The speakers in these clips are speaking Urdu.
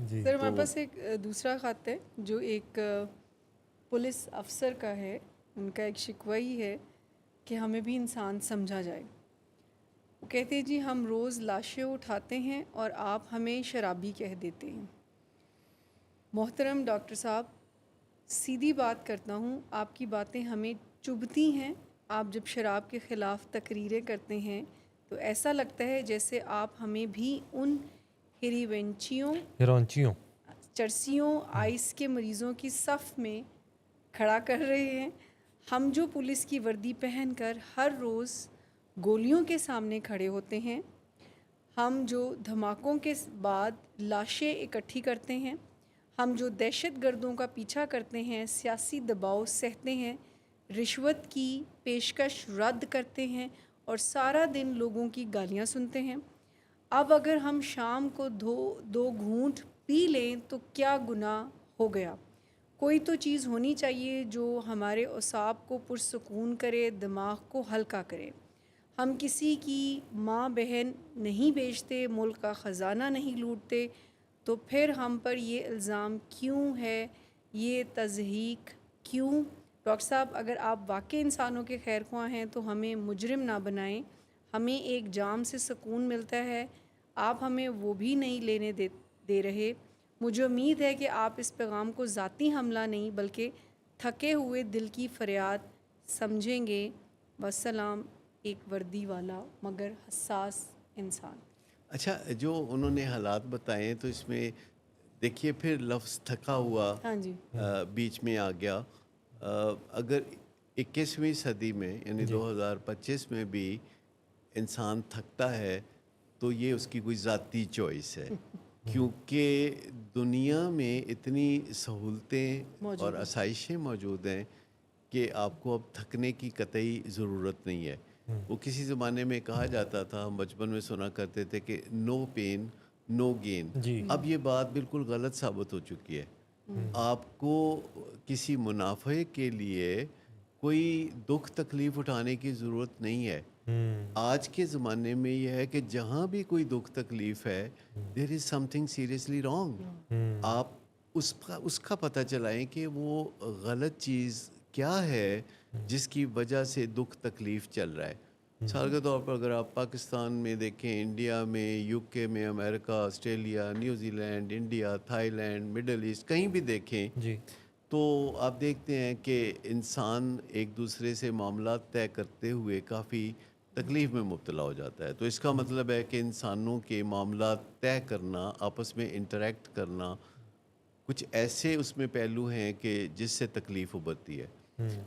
جی سر ہمارے پاس ایک دوسرا خط ہے جو ایک پولیس افسر کا ہے. ان کا ایک شکوہ ہی ہے کہ ہمیں بھی انسان سمجھا جائے. وہ کہتے ہیں جی ہم روز لاشیں اٹھاتے ہیں اور آپ ہمیں شرابی کہہ دیتے ہیں. محترم ڈاکٹر صاحب، سیدھی بات کرتا ہوں، آپ کی باتیں ہمیں چبھتی ہیں. آپ جب شراب کے خلاف تقریریں کرتے ہیں تو ایسا لگتا ہے جیسے آپ ہمیں بھی ان ہیرونچیوں چرسیوں آئس کے مریضوں کی صف میں کھڑا کر رہے ہیں. ہم جو پولیس کی وردی پہن کر ہر روز گولیوں کے سامنے کھڑے ہوتے ہیں، ہم جو دھماکوں کے بعد لاشیں اکٹھی کرتے ہیں، ہم جو دہشت گردوں کا پیچھا کرتے ہیں، سیاسی دباؤ سہتے ہیں، رشوت کی پیشکش رد کرتے ہیں اور سارا دن لوگوں کی گالیاں سنتے ہیں، اب اگر ہم شام کو دو گھونٹ پی لیں تو کیا گناہ ہو گیا؟ کوئی تو چیز ہونی چاہیے جو ہمارے اعصاب کو پرسکون کرے، دماغ کو ہلکا کرے. ہم کسی کی ماں بہن نہیں بیچتے، ملک کا خزانہ نہیں لوٹتے، تو پھر ہم پر یہ الزام کیوں ہے، یہ تضحیک کیوں؟ ڈاکٹر صاحب، اگر آپ واقعی انسانوں کے خیر خواہ ہیں تو ہمیں مجرم نہ بنائیں. ہمیں ایک جام سے سکون ملتا ہے، آپ ہمیں وہ بھی نہیں لینے دے رہے. مجھے امید ہے کہ آپ اس پیغام کو ذاتی حملہ نہیں بلکہ تھکے ہوئے دل کی فریاد سمجھیں گے. وسلام، ایک وردی والا مگر حساس انسان. اچھا، جو انہوں نے حالات بتائے ہیں تو اس میں دیکھیے پھر لفظ تھکا ہوا ہاں جی. بیچ میں آ گیا. اگر 21ویں صدی میں یعنی جی 2025 میں بھی انسان تھکتا ہے تو یہ اس کی کوئی ذاتی چوائس ہے، کیونکہ دنیا میں اتنی سہولتیں اور موجود ہے. آسائشیں موجود ہیں کہ آپ کو اب تھکنے کی قطعی ضرورت نہیں ہے. وہ کسی زمانے میں کہا جاتا تھا، ہم بچپن میں سنا کرتے تھے کہ نو پین نو گین. جی اب یہ بات بالکل غلط ثابت ہو چکی ہے. آپ کو کسی منافع کے لیے کوئی دکھ تکلیف اٹھانے کی ضرورت نہیں ہے. آج کے زمانے میں یہ ہے کہ جہاں بھی کوئی دکھ تکلیف ہے، دیر از سم تھنگ سیریسلی رانگ. آپ اس کا پتہ چلائیں کہ وہ غلط چیز کیا ہے جس کی وجہ سے دکھ تکلیف چل رہا ہے. مثال کے طور پر اگر آپ پاکستان میں دیکھیں، انڈیا میں، یو کے میں، امریکہ، Australia, New Zealand, India, Thailand, Middle East, کہیں بھی دیکھیں جی تو آپ دیکھتے ہیں کہ انسان ایک دوسرے سے معاملات طے کرتے ہوئے کافی تکلیف میں مبتلا ہو جاتا ہے. تو اس کا مطلب ہے کہ انسانوں کے معاملات طے کرنا، آپس میں انٹریکٹ کرنا، کچھ ایسے اس میں پہلو ہیں کہ جس سے تکلیف ابھرتی ہے.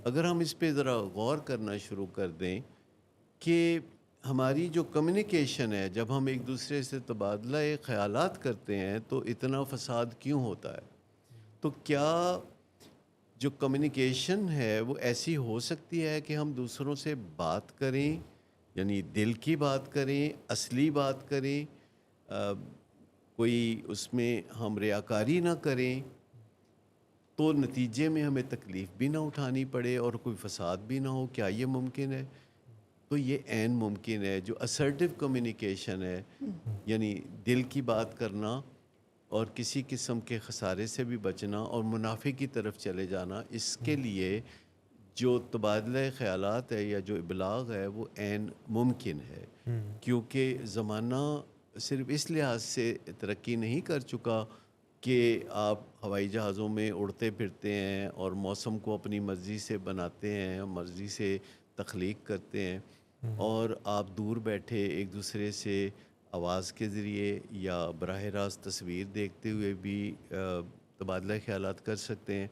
اگر ہم اس پہ ذرا غور کرنا شروع کر دیں کہ ہماری جو کمیونیکیشن ہے، جب ہم ایک دوسرے سے تبادلہ خیالات کرتے ہیں تو اتنا فساد کیوں ہوتا ہے؟ تو کیا جو کمیونیکیشن ہے وہ ایسی ہو سکتی ہے کہ ہم دوسروں سے بات کریں، یعنی دل کی بات کریں، اصلی بات کریں، کوئی اس میں ہم ریاکاری نہ کریں، تو نتیجے میں ہمیں تکلیف بھی نہ اٹھانی پڑے اور کوئی فساد بھی نہ ہو؟ کیا یہ ممکن ہے؟ تو یہ عین ممکن ہے. جو اسرٹیو کمیونیکیشن ہے، یعنی دل کی بات کرنا اور کسی قسم کے خسارے سے بھی بچنا اور منافع کی طرف چلے جانا، اس کے لیے جو تبادلہ خیالات ہے یا جو ابلاغ ہے وہ عین ممکن ہے. کیونکہ زمانہ صرف اس لحاظ سے ترقی نہیں کر چکا کہ آپ ہوائی جہازوں میں اڑتے پھرتے ہیں اور موسم کو اپنی مرضی سے بناتے ہیں، مرضی سے تخلیق کرتے ہیں، اور آپ دور بیٹھے ایک دوسرے سے آواز کے ذریعے یا براہ راست تصویر دیکھتے ہوئے بھی تبادلہ خیالات کر سکتے ہیں.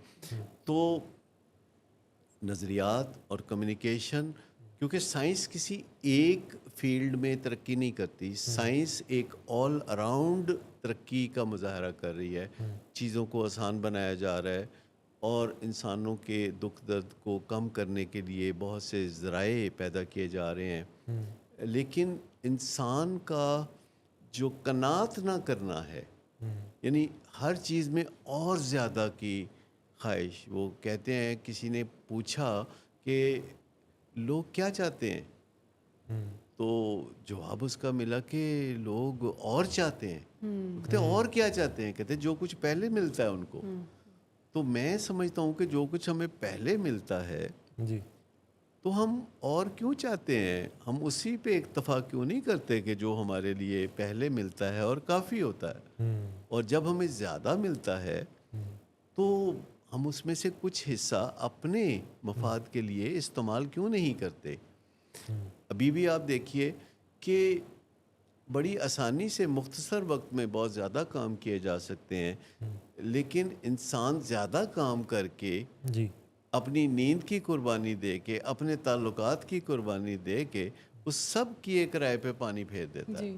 تو نظریات اور کمیونیکیشن، کیونکہ سائنس کسی ایک فیلڈ میں ترقی نہیں کرتی، سائنس ایک آل اراؤنڈ ترقی کا مظاہرہ کر رہی ہے. چیزوں کو آسان بنایا جا رہا ہے اور انسانوں کے دکھ درد کو کم کرنے کے لیے بہت سے ذرائع پیدا کیے جا رہے ہیں. لیکن انسان کا جو قناعت نہ کرنا ہے، یعنی ہر چیز میں اور زیادہ کی خواہش. وہ کہتے ہیں، کسی نے پوچھا کہ لوگ کیا چاہتے ہیں، تو جواب اس کا ملا کہ لوگ اور چاہتے ہیں. کہتے ہیں اور کیا چاہتے ہیں؟ کہتے ہیں جو کچھ پہلے ملتا ہے ان کو. تو میں سمجھتا ہوں کہ جو کچھ ہمیں پہلے ملتا ہے جی تو ہم اور کیوں چاہتے ہیں؟ ہم اسی پہ اکتفا کیوں نہیں کرتے کہ جو ہمارے لیے پہلے ملتا ہے اور کافی ہوتا ہے؟ اور جب ہمیں زیادہ ملتا ہے تو ہم اس میں سے کچھ حصہ اپنے مفاد کے لیے استعمال کیوں نہیں کرتے؟ ابھی بھی آپ دیکھیے کہ بڑی آسانی سے مختصر وقت میں بہت زیادہ کام کیے جا سکتے ہیں، لیکن انسان زیادہ کام کر کے جی اپنی نیند کی قربانی دے کے، اپنے تعلقات کی قربانی دے کے اس سب کی ایک رائے پہ پانی پھیر دیتا ہے. جی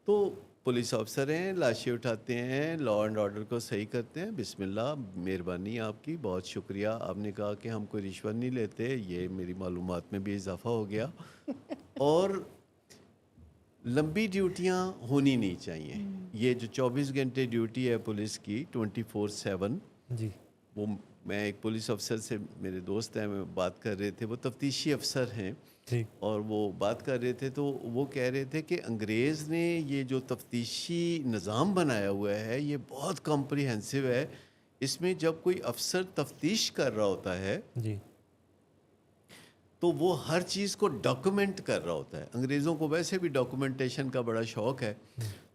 تو پولیس افسر ہیں، لاشیں اٹھاتے ہیں، لا اینڈ آرڈر کو صحیح کرتے ہیں. بسم اللہ، مہربانی آپ کی، بہت شکریہ. آپ نے کہا کہ ہم کوئی رشوت نہیں لیتے، یہ میری معلومات میں بھی اضافہ ہو گیا. اور لمبی ڈیوٹیاں ہونی نہیں چاہیے. یہ جو 24 گھنٹے ڈیوٹی ہے پولیس کی 24/7، جی وہ میں ایک پولیس افسر سے، میرے دوست ہیں، میں بات کر رہے تھے، وہ تفتیشی افسر ہیں، ٹھیک اور وہ بات کر رہے تھے تو وہ کہہ رہے تھے کہ انگریز نے یہ جو تفتیشی نظام بنایا ہوا ہے یہ بہت کمپریہنسو ہے. اس میں جب کوئی افسر تفتیش کر رہا ہوتا ہے جی تو وہ ہر چیز کو ڈاکومنٹ کر رہا ہوتا ہے. انگریزوں کو ویسے بھی ڈاکومنٹیشن کا بڑا شوق ہے،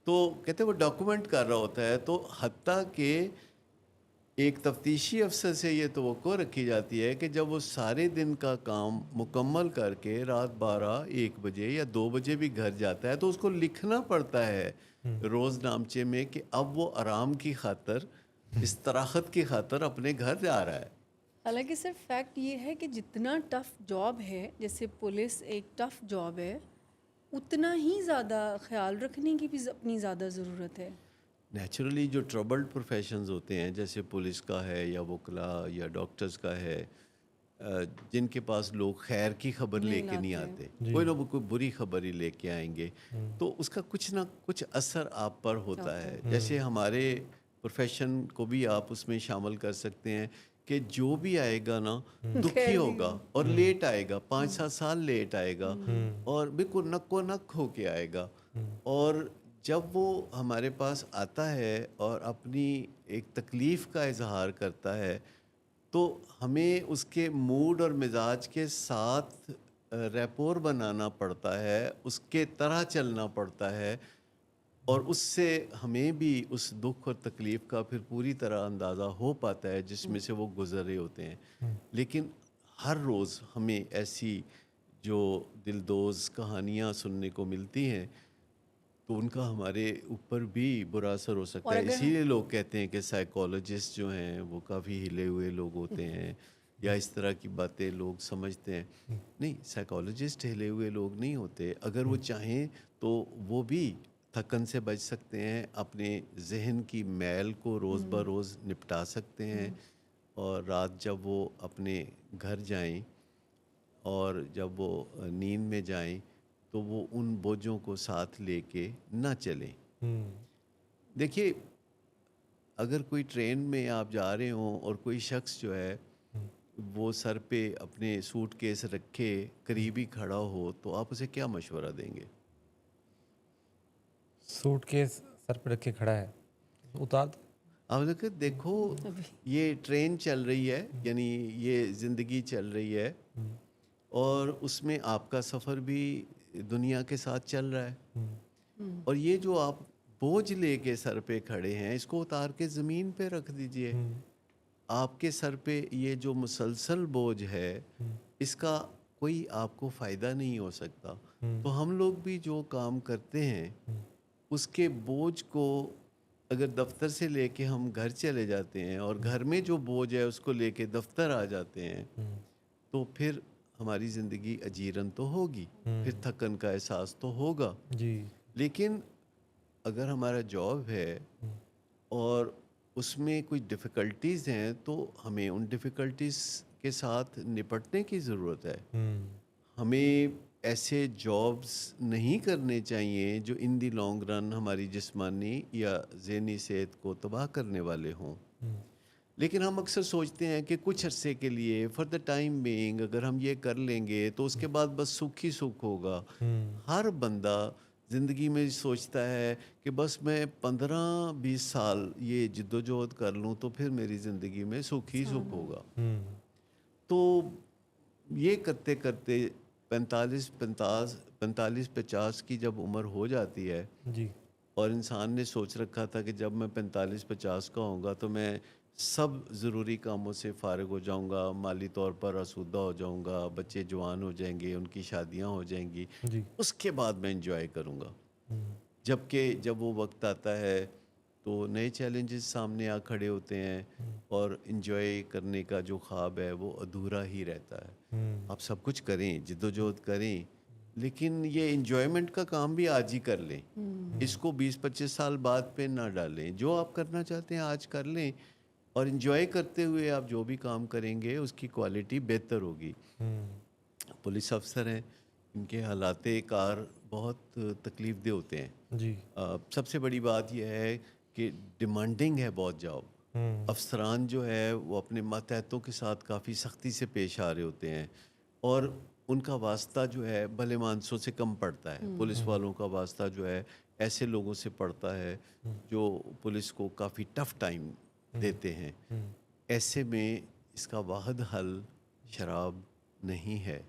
تو کہتے ہیں وہ ڈاکومنٹ کر رہا ہوتا ہے. تو حتیٰ کہ ایک تفتیشی افسر سے یہ توقع رکھی جاتی ہے کہ جب وہ سارے دن کا کام مکمل کر کے رات 12-1 بجے یا 2 بجے بھی گھر جاتا ہے تو اس کو لکھنا پڑتا ہے روز نامچے میں کہ اب وہ آرام کی خاطر، استراحت کی خاطر اپنے گھر جا رہا ہے. حالانکہ سر فیکٹ یہ ہے کہ جتنا ٹف جاب ہے، جیسے پولیس ایک ٹف جاب ہے، اتنا ہی زیادہ خیال رکھنے کی بھی اپنی زیادہ ضرورت ہے. نیچرلی جو ٹربلڈ پروفیشنز ہوتے ہیں جیسے پولیس کا ہے یا وکلا یا ڈاکٹرز کا ہے، جن کے پاس لوگ خیر کی خبر لے کے نہیں آتے، کوئی نہ کوئی بری خبر ہی لے کے آئیں گے، تو اس کا کچھ نہ کچھ اثر آپ پر ہوتا ہے. جیسے ہمارے پروفیشن کو بھی آپ اس میں شامل کر سکتے ہیں کہ جو بھی آئے گا نا دکھی ہوگا اور لیٹ آئے گا، 5-7 سال لیٹ آئے گا اور بالکل نک و نک ہو کے آئے گا. اور جب وہ ہمارے پاس آتا ہے اور اپنی ایک تکلیف کا اظہار کرتا ہے تو ہمیں اس کے موڈ اور مزاج کے ساتھ ریپور بنانا پڑتا ہے، اس کے طرح چلنا پڑتا ہے، اور اس سے ہمیں بھی اس دکھ اور تکلیف کا پھر پوری طرح اندازہ ہو پاتا ہے جس میں سے وہ گزر رہے ہوتے ہیں. لیکن ہر روز ہمیں ایسی جو دلدوز کہانیاں سننے کو ملتی ہیں تو ان کا ہمارے اوپر بھی برا اثر ہو سکتا ہے. اسی لیے لوگ کہتے ہیں کہ سائیکالوجسٹ جو ہیں وہ کافی ہلے ہوئے لوگ ہوتے ہیں، یا اس طرح کی باتیں لوگ سمجھتے ہیں. نہیں، سائیکالوجسٹ ہلے ہوئے لوگ نہیں ہوتے. اگر وہ چاہیں تو وہ بھی تھکن سے بچ سکتے ہیں، اپنے ذہن کی میل کو روز بروز نپٹا سکتے ہیں، اور رات جب وہ اپنے گھر جائیں اور جب وہ نیند میں جائیں تو وہ ان بوجھوں کو ساتھ لے کے نہ چلیں. دیکھیے، اگر کوئی ٹرین میں آپ جا رہے ہوں اور کوئی شخص جو ہے وہ سر پہ اپنے سوٹ کیس رکھے قریب ہی کھڑا ہو تو آپ اسے کیا مشورہ دیں گے؟ سوٹ کیس سر پہ رکھ کے کھڑا ہے، اتار دو. آپ دیکھو یہ ٹرین چل رہی ہے، یعنی یہ زندگی چل رہی ہے، اور اس میں آپ کا سفر بھی دنیا کے ساتھ چل رہا ہے، اور یہ جو آپ بوجھ لے کے سر پہ کھڑے ہیں اس کو اتار کے زمین پہ رکھ دیجئے. آپ کے سر پہ یہ جو مسلسل بوجھ ہے اس کا کوئی آپ کو فائدہ نہیں ہو سکتا. تو ہم لوگ بھی جو کام کرتے ہیں اس کے بوجھ کو اگر دفتر سے لے کے ہم گھر چلے جاتے ہیں اور گھر میں جو بوجھ ہے اس کو لے کے دفتر آ جاتے ہیں تو پھر ہماری زندگی اجیرن تو ہوگی، پھر تھکن کا احساس تو ہوگا. جی لیکن اگر ہمارا جاب ہے اور اس میں کوئی ڈیفیکلٹیز ہیں تو ہمیں ان ڈیفیکلٹیز کے ساتھ نپٹنے کی ضرورت ہے. ہمیں ایسے جابز نہیں کرنے چاہیے جو ان دی لانگ رن ہماری جسمانی یا ذہنی صحت کو تباہ کرنے والے ہوں. لیکن ہم اکثر سوچتے ہیں کہ کچھ عرصے کے لیے فار دا ٹائم بینگ اگر ہم یہ کر لیں گے تو اس کے بعد بس سکھ ہی سکھ ہوگا. ہر بندہ زندگی میں سوچتا ہے کہ بس میں 15-20 سال یہ جد و جہد کر لوں تو پھر میری زندگی میں سکھ ہی سکھ ہوگا. تو یہ کرتے کرتے 45-50 کی جب عمر ہو جاتی ہے جی اور انسان نے سوچ رکھا تھا کہ جب میں 45-50 کا ہوں گا تو میں سب ضروری کاموں سے فارغ ہو جاؤں گا, مالی طور پر آسودہ ہو جاؤں گا, بچے جوان ہو جائیں گے, ان کی شادیاں ہو جائیں گی, جی اس کے بعد میں انجوائے کروں گا. جبکہ جب وہ وقت آتا ہے تو نئے چیلنجز سامنے آ کھڑے ہوتے ہیں اور انجوائے کرنے کا جو خواب ہے وہ ادھورا ہی رہتا ہے. آپ سب کچھ کریں, جد و جہد کریں, لیکن یہ انجوائمنٹ کا کام بھی آج ہی کر لیں. اس کو 20-25 سال بعد پہ نہ ڈالیں. جو آپ کرنا چاہتے ہیں آج کر لیں, اور انجوائے کرتے ہوئے آپ جو بھی کام کریں گے اس کی کوالٹی بہتر ہوگی. پولیس افسر ہیں, ان کے حالات کار بہت تکلیف دہ ہوتے ہیں. جی سب سے بڑی بات یہ ہے کہ ڈیمانڈنگ ہے بہت جاب. افسران جو ہے وہ اپنے ماتحتوں کے ساتھ کافی سختی سے پیش آ رہے ہوتے ہیں, اور ان کا واسطہ جو ہے بھلے مانسوں سے کم پڑتا ہے. پولیس والوں کا واسطہ جو ہے ایسے لوگوں سے پڑتا ہے جو پولیس کو کافی ٹف ٹائم دیتے ہیں. ایسے میں اس کا واحد حل شراب نہیں ہے.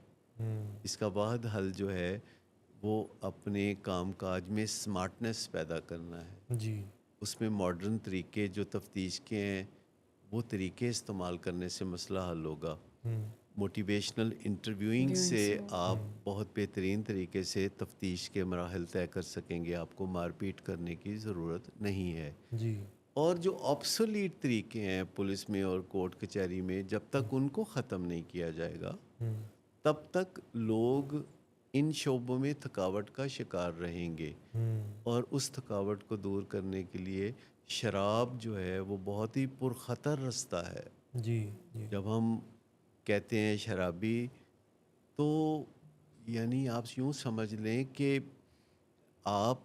اس کا واحد حل جو ہے وہ اپنے کام کاج میں سمارٹنس پیدا کرنا ہے. جی اس میں ماڈرن طریقے جو تفتیش کے ہیں وہ طریقے استعمال کرنے سے مسئلہ حل ہوگا. موٹیویشنل انٹرویوئنگ سے آپ بہت بہترین طریقے سے تفتیش کے مراحل طے کر سکیں گے. آپ کو مار پیٹ کرنے کی ضرورت نہیں ہے. جی اور جو آبسولیٹ طریقے ہیں پولیس میں اور کورٹ کچہری میں, جب تک ان کو ختم نہیں کیا جائے گا تب تک لوگ ان شعبوں میں تھکاوٹ کا شکار رہیں گے. اور اس تھکاوٹ کو دور کرنے کے لیے شراب جو ہے وہ بہت ہی پرخطر رستہ ہے. جی جی جب ہم کہتے ہیں شرابی تو یعنی آپ یوں سمجھ لیں کہ آپ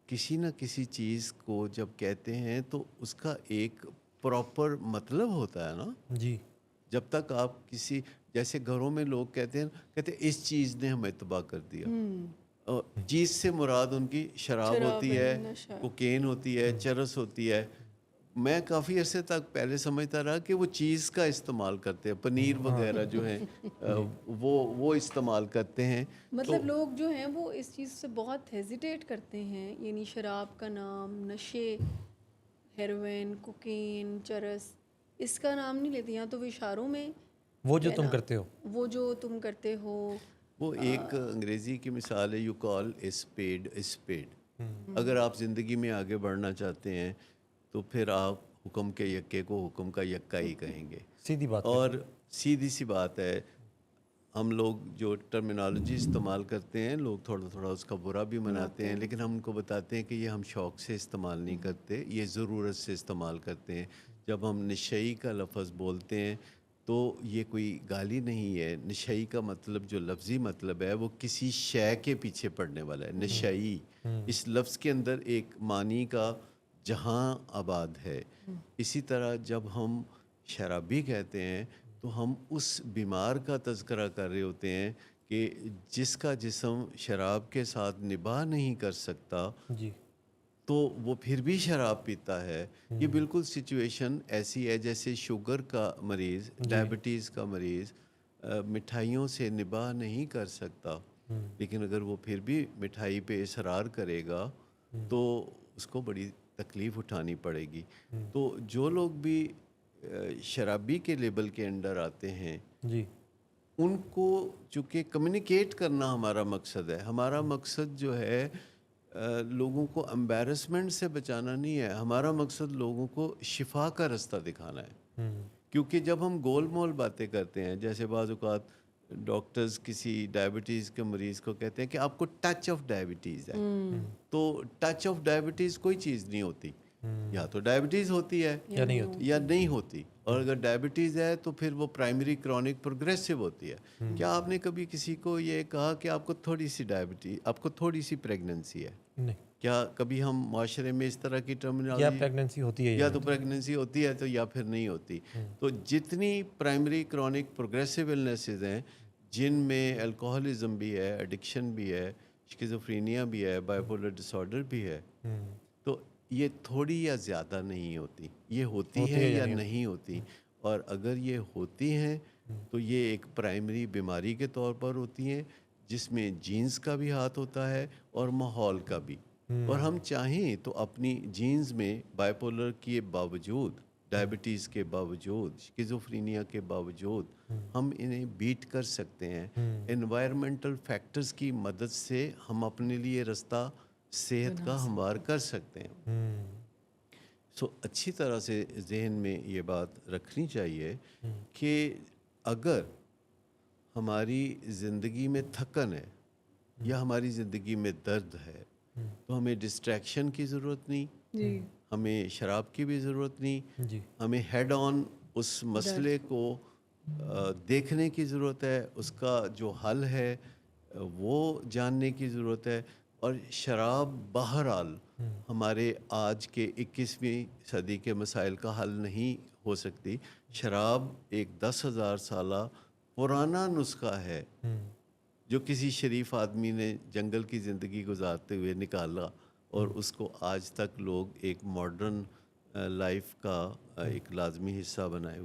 کسی نہ کسی چیز کو جب کہتے ہیں تو اس کا ایک پراپر مطلب ہوتا ہے نا. جی جب تک آپ کسی, جیسے گھروں میں لوگ کہتے ہیں اس چیز نے ہمیں تباہ کر دیا. چیز سے مراد ان کی شراب ہوتی ہے, کوکین ہوتی ہے, چرس ہوتی ہے. میں کافی عرصے تک پہلے سمجھتا رہا کہ وہ چیز کا استعمال کرتے ہیں, پنیر وغیرہ جو ہیں وہ استعمال کرتے ہیں. مطلب لوگ جو ہیں وہ اس چیز سے بہت ہیزیٹیٹ کرتے ہیں, یعنی شراب کا نام, نشے, ہیروین, کوکین, چرس, اس کا نام نہیں لیتے. یہاں تو وہ اشاروں میں وہ جو تم کرتے ہو, وہ جو تم کرتے ہو. وہ ایک انگریزی کی مثال ہے, you call a speed a speed. اگر آپ زندگی میں آگے بڑھنا چاہتے ہیں تو پھر آپ حکم کے یکے کو حکم کا یکا ہی کہیں گے. سیدھی بات. اور سیدھی سی بات ہے, ہم لوگ جو ٹرمینالوجی استعمال کرتے ہیں لوگ تھوڑا تھوڑا اس کا برا بھی مناتے ہیں, لیکن ہم ان کو بتاتے ہیں کہ یہ ہم شوق سے استعمال نہیں کرتے, یہ ضرورت سے استعمال کرتے ہیں. جب ہم نشئی کا لفظ بولتے ہیں تو یہ کوئی گالی نہیں ہے. نشئی کا مطلب جو لفظی مطلب ہے وہ کسی شے کے پیچھے پڑنے والا ہے. نشئی اس لفظ کے اندر ایک معنی کا جہاں آباد ہے. اسی طرح جب ہم شرابی کہتے ہیں تو ہم اس بیمار کا تذکرہ کر رہے ہوتے ہیں کہ جس کا جسم شراب کے ساتھ نباہ نہیں کر سکتا جی تو وہ پھر بھی شراب پیتا ہے. یہ بالکل سچویشن ایسی ہے جیسے شوگر کا مریض, ڈائبٹیز کا مریض مٹھائیوں سے نباہ نہیں کر سکتا, لیکن اگر وہ پھر بھی مٹھائی پہ اصرار کرے گا تو اس کو بڑی تکلیف اٹھانی پڑے گی. تو جو لوگ بھی شرابی کے لیبل کے انڈر آتے ہیں جی ان کو چونکہ کمیونیکیٹ کرنا ہمارا مقصد ہے. ہمارا مقصد جو ہے لوگوں کو امبیرسمنٹ سے بچانا نہیں ہے, ہمارا مقصد لوگوں کو شفا کا رستہ دکھانا ہے. کیونکہ جب ہم گول مول باتیں کرتے ہیں, جیسے بعض اوقات ڈاکٹرز کسی ڈائبٹیز کے مریض کو کہتے ہیں کہ آپ کو ٹچ آف ڈائبٹیز ہے, تو ٹچ آف ڈائبٹیز کوئی چیز نہیں ہوتی. یا تو ڈائبٹیز ہوتی ہے یا نہیں ہوتی, اور اگر ڈائبٹیز ہے تو پھر وہ پرائمری کرونک پروگریسو ہوتی ہے. کیا آپ نے کبھی کسی کو یہ کہا کہ آپ کو تھوڑی سی ڈائبٹیز, آپ کو تھوڑی سی پریگننسی ہے؟ نہیں. کیا کبھی ہم معاشرے میں اس طرح کی ٹرمینالوجی, یا پریگننسی ہوتی ہے یا تو پریگننسی ہوتی ہے تو یا پھر نہیں ہوتی. تو جتنی پرائمری کرونک پروگریسو النیسز ہیں جن میں الکوہلزم بھی ہے, ایڈکشن بھی ہے, شکیزوفرینیا بھی ہے، بائیپولر ڈس آرڈر بھی ہے، تو یہ تھوڑی یا زیادہ نہیں ہوتی، یہ ہوتی ہیں یا نہیں ہوتی، اور اگر یہ ہوتی ہیں تو یہ ایک پرائمری بیماری کے طور پر ہوتی ہیں جس میں جینز کا بھی ہاتھ ہوتا ہے اور ماحول کا بھی، اور ہم چاہیں تو اپنی جینز میں بائیپولر کے باوجود، ڈائبٹیز کے باوجود، شکیزوفرینیا کے باوجود ہم انہیں بیٹ کر سکتے ہیں۔ انوائرمنٹل فیکٹرز کی مدد سے ہم اپنے لیے رستہ صحت کا ہموار کر سکتے ہیں۔ سو اچھی طرح سے ذہن میں یہ بات رکھنی چاہیے کہ اگر ہماری زندگی میں تھکن ہے یا ہماری زندگی میں درد ہے تو ہمیں ڈسٹریکشن کی ضرورت نہیں، جی ہمیں شراب کی بھی ضرورت نہیں، جی ہمیں ہیڈ آن اس مسئلے کو دیکھنے کی ضرورت ہے، اس کا جو حل ہے وہ جاننے کی ضرورت ہے۔ اور شراب بہرحال ہمارے آج کے 21ویں صدی کے مسائل کا حل نہیں ہو سکتی۔ شراب ایک 10,000 سالہ پرانا نسخہ ہے جو کسی شریف آدمی نے جنگل کی زندگی گزارتے ہوئے نکالا، اور اس کو آج تک لوگ ایک ماڈرن لائف کا ایک لازمی حصہ بنائے ہوئے